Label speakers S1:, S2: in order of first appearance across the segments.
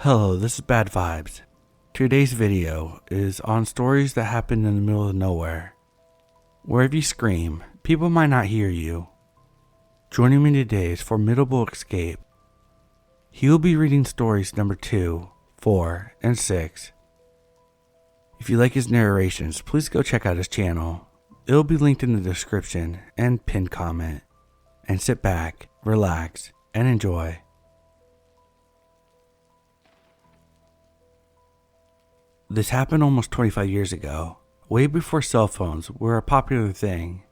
S1: Hello, this is Bad Vibes. Today's video is on stories that happen in the middle of nowhere. Where if you scream, people might not hear you. Joining me today is Formidable Escape. He will be reading stories number 2, 4, and 6. If you like his narrations, please go check out his channel. It will be linked in the description and pinned comment. And sit back, relax, and enjoy. This happened almost 25 years ago, way before cell phones were a popular thing.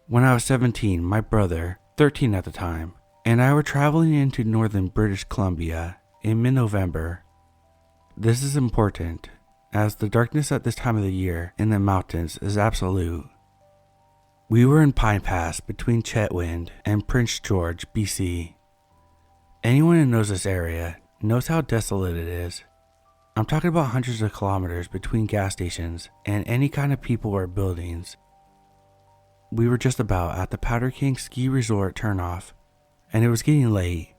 S1: When I was 17, my brother, 13 at the time, and I were traveling into northern British Columbia in mid-November. This is important, as the darkness at this time of the year in the mountains is absolute. We were in Pine Pass between Chetwynd and Prince George, BC. Anyone who knows this area knows how desolate it is. I'm talking about hundreds of kilometers between gas stations and any kind of people or buildings. We were just about at the Powder King Ski Resort turnoff, and it was getting late.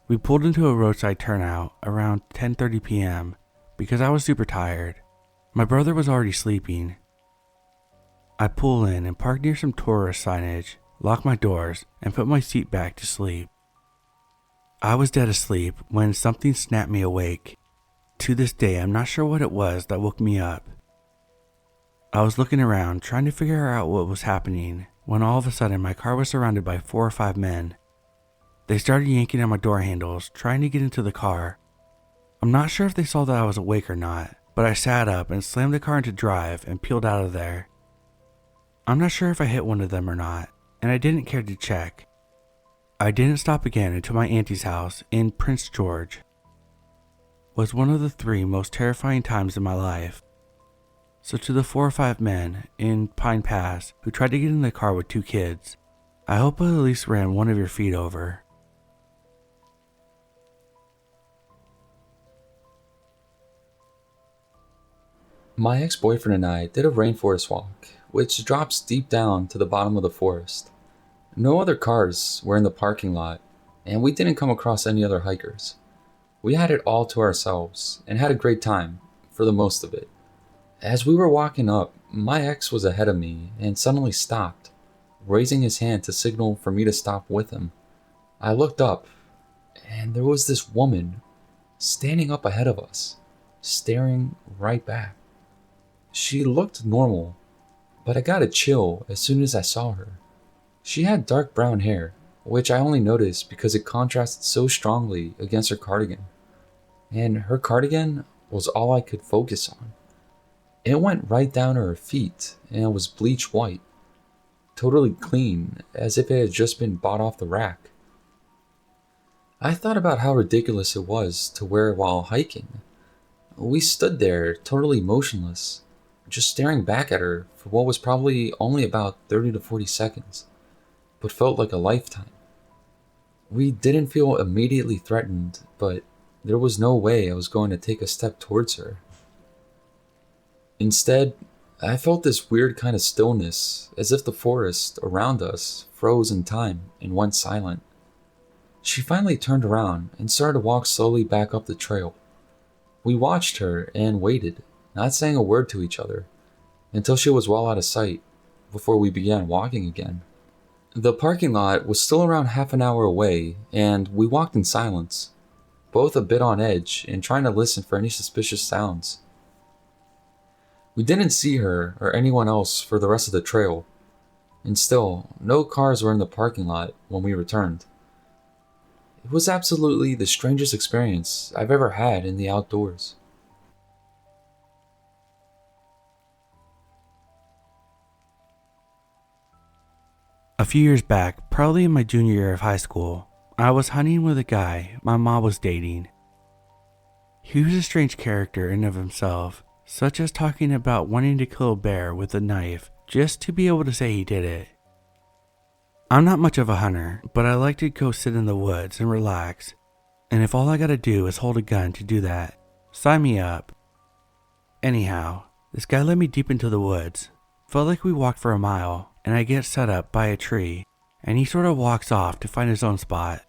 S1: We pulled into a roadside turnout around 10:30 p.m. because I was super tired. My brother was already sleeping. I pull in and park near some tourist signage, lock my doors, and put my seat back to sleep. I was dead asleep when something snapped me awake. To this day, I'm not sure what it was that woke me up. I was looking around, trying to figure out what was happening, when all of a sudden my car was surrounded by 4 or 5 men. They started yanking at my door handles, trying to get into the car. I'm not sure if they saw that I was awake or not, but I sat up and slammed the car into drive and peeled out of there. I'm not sure if I hit one of them or not, and I didn't care to check. I didn't stop again until my auntie's house in Prince George. Was one of the 3 most terrifying times in my life. So to the 4 or 5 men in Pine Pass who tried to get in the car with 2 kids, I hope I at least ran one of your feet over.
S2: My ex-boyfriend and I did a rainforest walk, which drops deep down to the bottom of the forest. No other cars were in the parking lot, and we didn't come across any other hikers. We had it all to ourselves and had a great time, for the most of it. As we were walking up, my ex was ahead of me and suddenly stopped, raising his hand to signal for me to stop with him. I looked up, and there was this woman standing up ahead of us, staring right back. She looked normal, but I got a chill as soon as I saw her. She had dark brown hair, which I only noticed because it contrasted so strongly against her cardigan. And her cardigan was all I could focus on. It went right down to her feet and was bleach white, totally clean, as if it had just been bought off the rack. I thought about how ridiculous it was to wear while hiking. We stood there totally motionless, just staring back at her for what was probably only about 30 to 40 seconds, but felt like a lifetime. We didn't feel immediately threatened, but there was no way I was going to take a step towards her. Instead, I felt this weird kind of stillness, as if the forest around us froze in time and went silent. She finally turned around and started to walk slowly back up the trail. We watched her and waited, not saying a word to each other, until she was well out of sight, before we began walking again. The parking lot was still around half an hour away, and we walked in silence, both a bit on edge and trying to listen for any suspicious sounds. We didn't see her or anyone else for the rest of the trail, and still, no cars were in the parking lot when we returned. It was absolutely the strangest experience I've ever had in the outdoors.
S1: A few years back, probably in my junior year of high school, I was hunting with a guy my mom was dating. He was a strange character in and of himself, such as talking about wanting to kill a bear with a knife just to be able to say he did it. I'm not much of a hunter, but I like to go sit in the woods and relax, and if all I gotta do is hold a gun to do that, sign me up. Anyhow, this guy led me deep into the woods. Felt like we walked for a mile, and I get set up by a tree, and he sort of walks off to find his own spot.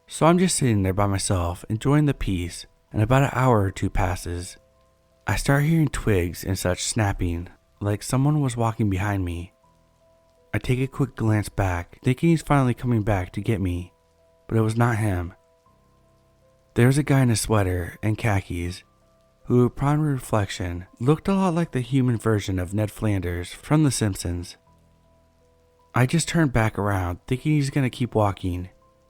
S1: So I'm just sitting there by myself, enjoying the peace, and about an hour or two passes. I start hearing twigs and such snapping, like someone was walking behind me. I take a quick glance back, thinking he's finally coming back to get me, but it was not him. There was a guy in a sweater and khakis, who upon reflection looked a lot like the human version of Ned Flanders from The Simpsons. I just turned back around, thinking he's gonna keep walking,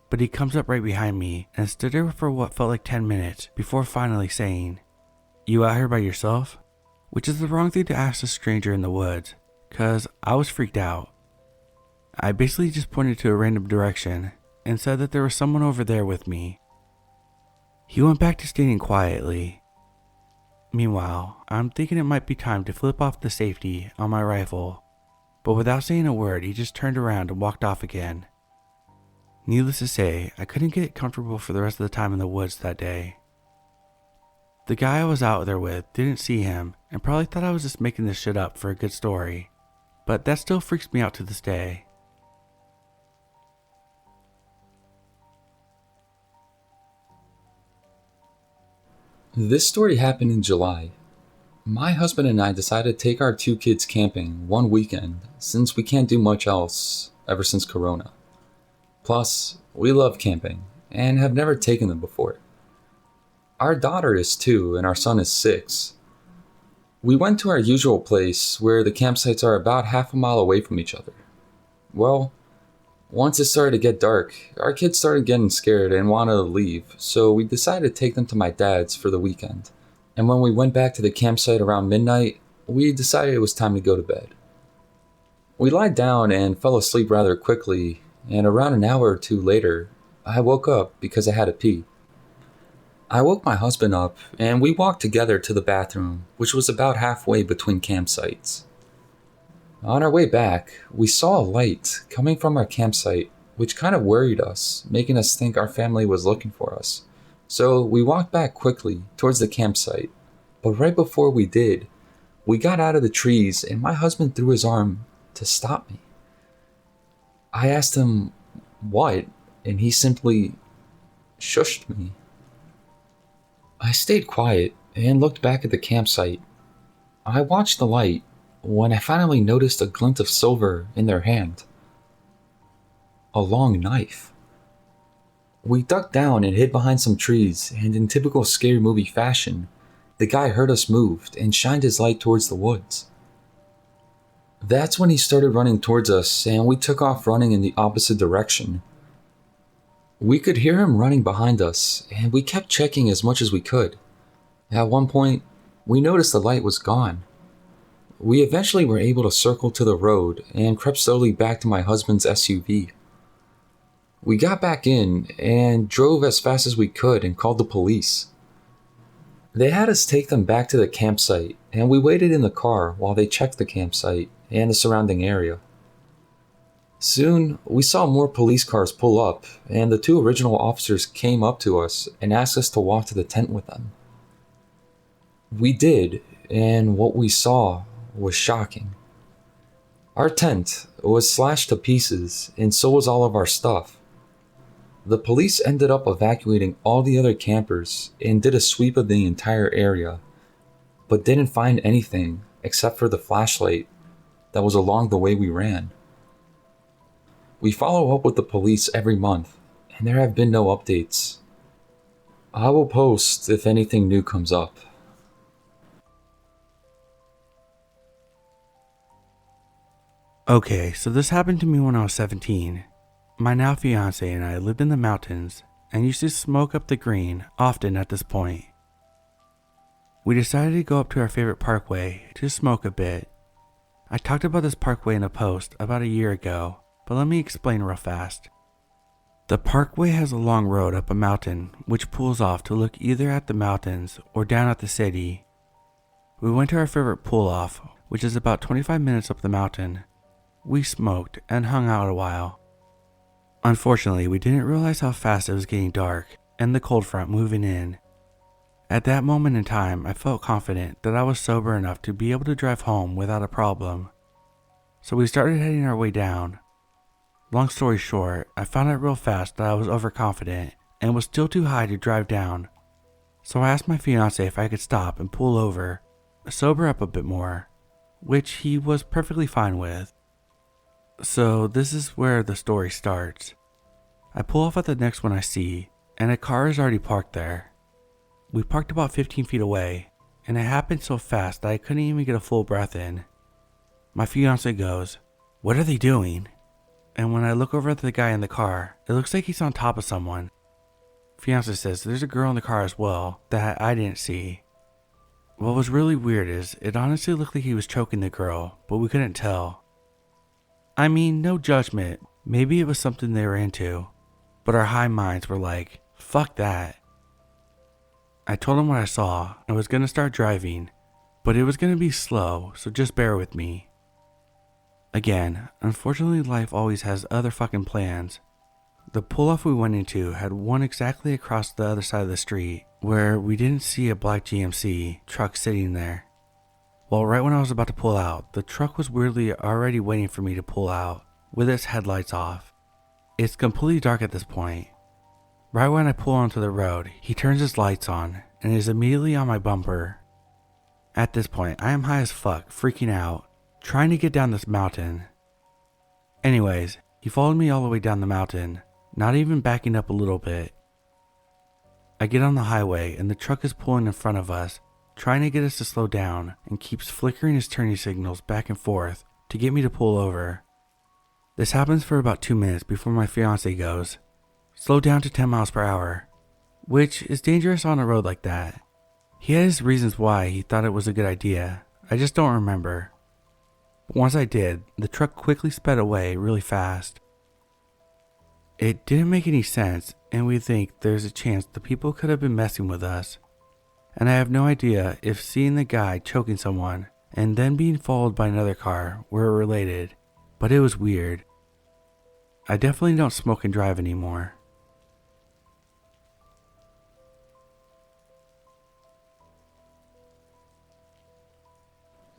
S1: but he comes up right behind me and stood there for what felt like 10 minutes before finally saying, "You out here by yourself?" Which is the wrong thing to ask a stranger in the woods, cause I was freaked out. I basically just pointed to a random direction and said that there was someone over there with me. He went back to standing quietly. Meanwhile, I'm thinking it might be time to flip off the safety on my rifle, but without saying a word, he just turned around and walked off again. Needless to say, I couldn't get comfortable for the rest of the time in the woods that day. The guy I was out there with didn't see him and probably thought I was just making this shit up for a good story, but that still freaks me out to this day.
S2: This story happened in July. My husband and I decided to take our 2 kids camping one weekend since we can't do much else ever since Corona. Plus, we love camping and have never taken them before. Our daughter is 2 and our son is 6. We went to our usual place where the campsites are about half a mile away from each other. Well, once it started to get dark, our kids started getting scared and wanted to leave, so we decided to take them to my dad's for the weekend. And when we went back to the campsite around midnight, we decided it was time to go to bed. We lied down and fell asleep rather quickly, and around an hour or two later, I woke up because I had to pee. I woke my husband up, and we walked together to the bathroom, which was about halfway between campsites. On our way back, we saw a light coming from our campsite, which kind of worried us, making us think our family was looking for us. So we walked back quickly towards the campsite, but right before we did, we got out of the trees and my husband threw his arm to stop me. I asked him what, and he simply shushed me. I stayed quiet and looked back at the campsite. I watched the light when I finally noticed a glint of silver in their hand. A long knife. We ducked down and hid behind some trees, and in typical scary movie fashion, the guy heard us move and shined his light towards the woods. That's when he started running towards us, and we took off running in the opposite direction. We could hear him running behind us, and we kept checking as much as we could. At one point, we noticed the light was gone. We eventually were able to circle to the road and crept slowly back to my husband's SUV. We got back in and drove as fast as we could and called the police. They had us take them back to the campsite, and we waited in the car while they checked the campsite and the surrounding area. Soon, we saw more police cars pull up, and the 2 original officers came up to us and asked us to walk to the tent with them. We did, and what we saw was shocking. Our tent was slashed to pieces, and so was all of our stuff. The police ended up evacuating all the other campers and did a sweep of the entire area, but didn't find anything except for the flashlight that was along the way we ran. We follow up with the police every month, and there have been no updates. I will post if anything new comes up.
S1: Okay, so this happened to me when I was 17. My now fiance and I lived in the mountains and used to smoke up the green often at this point. We decided to go up to our favorite parkway to smoke a bit. I talked about this parkway in a post about a year ago, but let me explain real fast. The parkway has a long road up a mountain which pulls off to look either at the mountains or down at the city. We went to our favorite pull off, which is about 25 minutes up the mountain. We smoked and hung out a while. Unfortunately, we didn't realize how fast it was getting dark and the cold front moving in. At that moment in time, I felt confident that I was sober enough to be able to drive home without a problem. So we started heading our way down. Long story short, I found out real fast that I was overconfident and was still too high to drive down. So I asked my fiance if I could stop and pull over, sober up a bit more, which he was perfectly fine with. So this is where the story starts. I pull off at the next one I see, and a car is already parked there. We parked about 15 feet away, and it happened so fast that I couldn't even get a full breath in. My fiance goes, "What are they doing?" And when I look over at the guy in the car, it looks like he's on top of someone. Fiance says there's a girl in the car as well that I didn't see. What was really weird is it honestly looked like he was choking the girl, but we couldn't tell. I mean, no judgment, maybe it was something they were into, but our high minds were like, fuck that. I told him what I saw and was gonna start driving, but it was gonna be slow, so just bear with me. Again, unfortunately life always has other fucking plans. The pull-off we went into had one exactly across the other side of the street, where we didn't see a black GMC truck sitting there. Well, right when I was about to pull out, the truck was weirdly already waiting for me to pull out, with its headlights off. It's completely dark at this point. Right when I pull onto the road, he turns his lights on, and is immediately on my bumper. At this point, I am high as fuck, freaking out, trying to get down this mountain. Anyways, he followed me all the way down the mountain, not even backing up a little bit. I get on the highway and the truck is pulling in front of us, trying to get us to slow down, and keeps flickering his turning signals back and forth to get me to pull over. This happens for about 2 minutes before my fiance goes, "Slow down to 10 miles per hour," which is dangerous on a road like that. He had his reasons why he thought it was a good idea, I just don't remember. But once I did, the truck quickly sped away really fast. It didn't make any sense, and we think there's a chance the people could have been messing with us. And I have no idea if seeing the guy choking someone and then being followed by another car were related, but it was weird. I definitely don't smoke and drive anymore.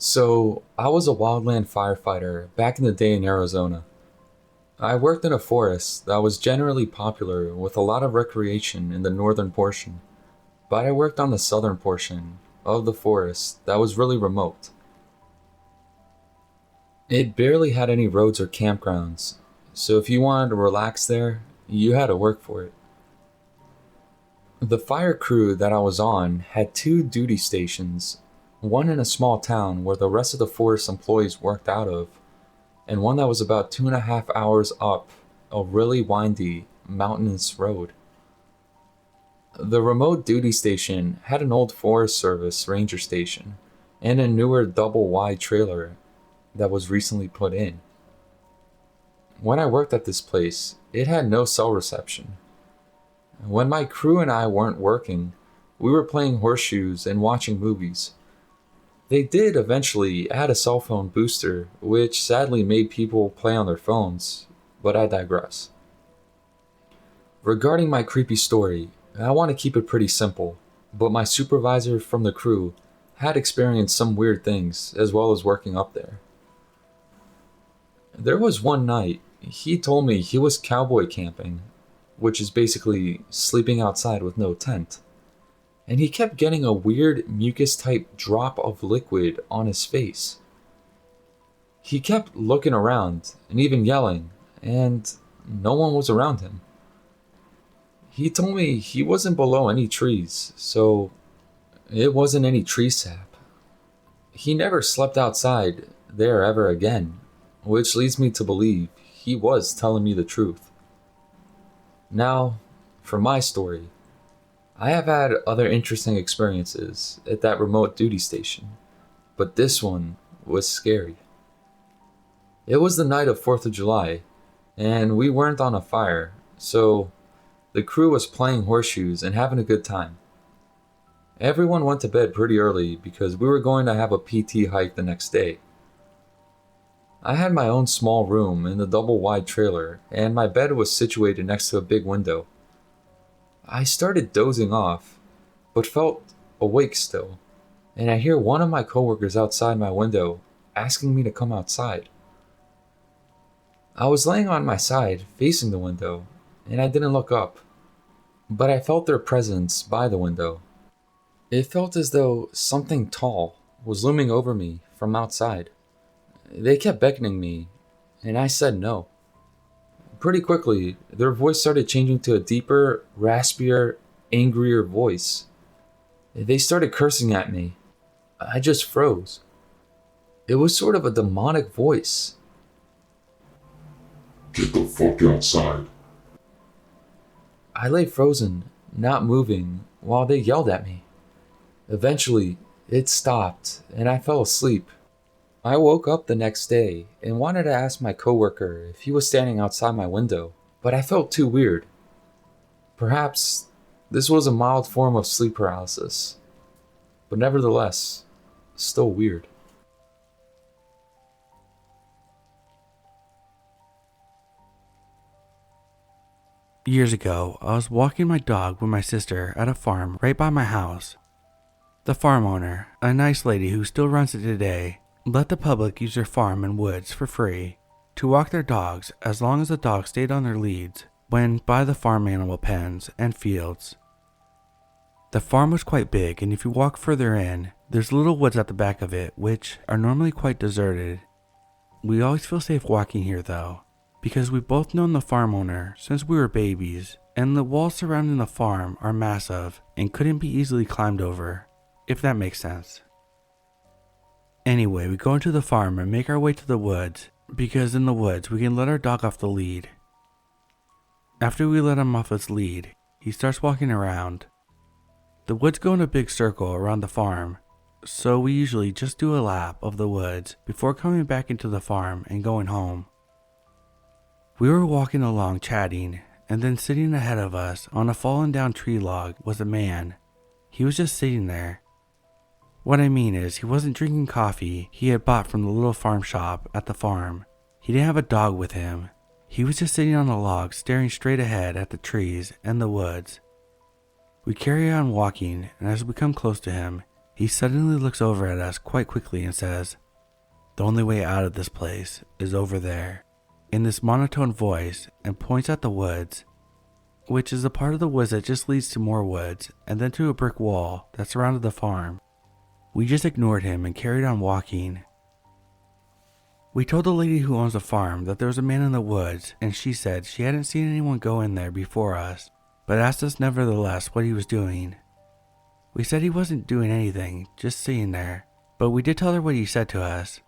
S2: So, I was a wildland firefighter back in the day in Arizona. I worked in a forest that was generally popular with a lot of recreation in the northern portion, but I worked on the southern portion of the forest that was really remote. It barely had any roads or campgrounds, so if you wanted to relax there, you had to work for it. The fire crew that I was on had two duty stations, one in a small town where the rest of the forest employees worked out of, and one that was about 2.5 hours up a really windy, mountainous road. The remote duty station had an old Forest Service ranger station and a newer double-wide trailer that was recently put in. When I worked at this place, it had no cell reception. When my crew and I weren't working, we were playing horseshoes and watching movies. They did eventually add a cell phone booster, which sadly made people play on their phones, but I digress. Regarding my creepy story, I want to keep it pretty simple, but my supervisor from the crew had experienced some weird things as well as working up there. There was one night, he told me he was cowboy camping, which is basically sleeping outside with no tent, and he kept getting a weird mucus-type drop of liquid on his face. He kept looking around and even yelling, and no one was around him. He told me he wasn't below any trees, so it wasn't any tree sap. He never slept outside there ever again, which leads me to believe he was telling me the truth. Now, for my story, I have had other interesting experiences at that remote duty station, but this one was scary. It was the night of 4th of July, and we weren't on a fire, so the crew was playing horseshoes and having a good time. Everyone went to bed pretty early because we were going to have a PT hike the next day. I had my own small room in the double-wide trailer, and my bed was situated next to a big window. I started dozing off, but felt awake still, and I hear one of my coworkers outside my window asking me to come outside. I was laying on my side, facing the window, and I didn't look up. but I felt their presence by the window. It felt as though something tall was looming over me from outside. They kept beckoning me, and I said no. Pretty quickly, their voice started changing to a deeper, raspier, angrier voice. They started cursing at me. I just froze. It was sort of a demonic voice.
S3: Get the fuck outside.
S2: I lay frozen, not moving, while they yelled at me. Eventually, it stopped, and I fell asleep. I woke up the next day and wanted to ask my coworker if he was standing outside my window, but I felt too weird. Perhaps this was a mild form of sleep paralysis, but nevertheless, still weird.
S1: Years ago, I was walking my dog with my sister at a farm right by my house. The farm owner, a nice lady who still runs it today, let the public use their farm and woods for free to walk their dogs as long as the dogs stayed on their leads when by the farm animal pens and fields. The farm was quite big, and if you walk further in, there's little woods at the back of it which are normally quite deserted. We always feel safe walking here though, because we've both known the farm owner since we were babies, and the walls surrounding the farm are massive and couldn't be easily climbed over, if that makes sense. Anyway, we go into the farm and make our way to the woods, because in the woods we can let our dog off the lead. After we let him off his lead, he starts walking around. The woods go in a big circle around the farm, so we usually just do a lap of the woods before coming back into the farm and going home. We were walking along chatting, and then sitting ahead of us on a fallen down tree log was a man. He was just sitting there. What I mean is, he wasn't drinking coffee he had bought from the little farm shop at the farm. He didn't have a dog with him. He was just sitting on a log staring straight ahead at the trees and the woods. We carry on walking, and as we come close to him, he suddenly looks over at us quite quickly and says, "The only way out of this place is over there," in this monotone voice, and points at the woods, which is a part of the woods that just leads to more woods and then to a brick wall that surrounded the farm. We just ignored him and carried on walking. We told the lady who owns the farm that there was a man in the woods, and she said she hadn't seen anyone go in there before us, but asked us nevertheless what he was doing. We said he wasn't doing anything, just sitting there, but we did tell her what he said to us.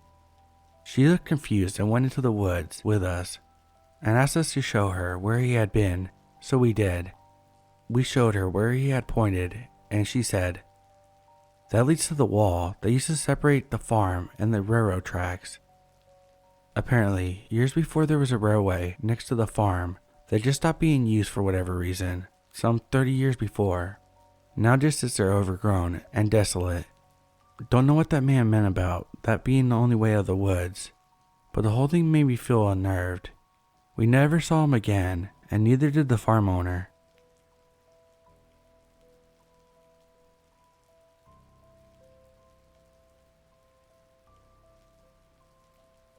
S1: She looked confused and went into the woods with us and asked us to show her where he had been, so we did. We showed her where he had pointed, and she said, "That leads to the wall that used to separate the farm and the railroad tracks." Apparently, years before there was a railway next to the farm that just stopped being used for whatever reason, some 30 years before. Now just sits there overgrown and desolate. Don't know what that man meant about that being the only way out of the woods, but the whole thing made me feel unnerved. We never saw him again, and neither did the farm owner.